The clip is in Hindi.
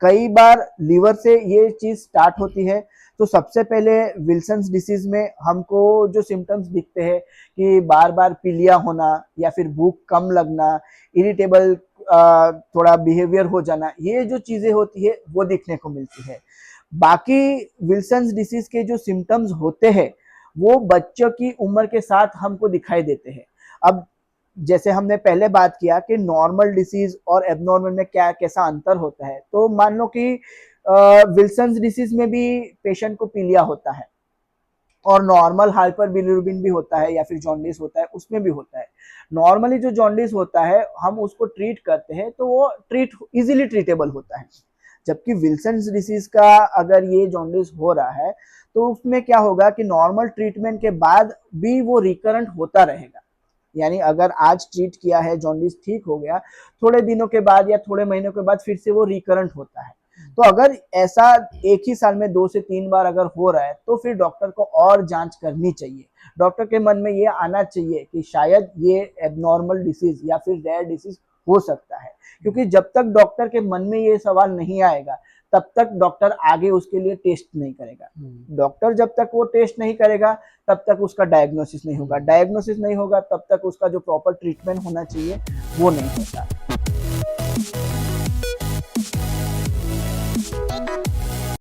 कई बार लीवर से ये चीज स्टार्ट होती है। तो सबसे पहले विल्सन्स डिसीज में हमको जो सिम्टम्स दिखते हैं कि बार बार पीलिया होना या फिर भूख कम लगना, इरिटेबल थोड़ा बिहेवियर हो जाना, ये जो चीजें होती है वो दिखने को मिलती है। बाकी विल्सन्स डिसीज के जो सिम्टम्स होते हैं वो बच्चों की उम्र के साथ हमको दिखाई देते हैं। अब जैसे हमने पहले बात किया कि नॉर्मल डिसीज और एबनॉर्मल में क्या कैसा अंतर होता है, तो मान लो कि विल्सन्स डिसीज में भी पेशेंट को पीलिया होता है और नॉर्मल हाइपर बिलिरुबिन भी होता है या फिर जॉन्डिस होता है, उसमें भी होता है। नॉर्मली जो जॉन्डिस होता है हम उसको ट्रीट करते हैं तो वो इजीली ट्रीटेबल होता है। जबकि विल्सन्स डिसीज का अगर ये जॉन्डिस हो रहा है तो उसमें क्या होगा कि नॉर्मल ट्रीटमेंट के बाद भी वो रिकरेंट होता रहेगा। यानी अगर आज ट्रीट किया है, जॉन्डिस ठीक हो गया, थोड़े दिनों के बाद या थोड़े महीनों के बाद फिर से वो रिकरेंट होता है। तो अगर ऐसा एक ही साल में 2 से 3 बार अगर हो रहा है तो फिर डॉक्टर को और जांच करनी चाहिए। डॉक्टर के मन में ये आना चाहिए कि शायद ये एबनॉर्मल डिसीज या फिर रेयर डिसीज हो सकता है। क्योंकि जब तक डॉक्टर के मन में ये सवाल नहीं आएगा तब तक डॉक्टर आगे उसके लिए टेस्ट नहीं करेगा। डॉक्टर जब तक वो टेस्ट नहीं करेगा तब तक उसका डायग्नोसिस नहीं होगा, डायग्नोसिस नहीं होगा तब तक उसका जो प्रॉपर ट्रीटमेंट होना चाहिए वो नहीं होता।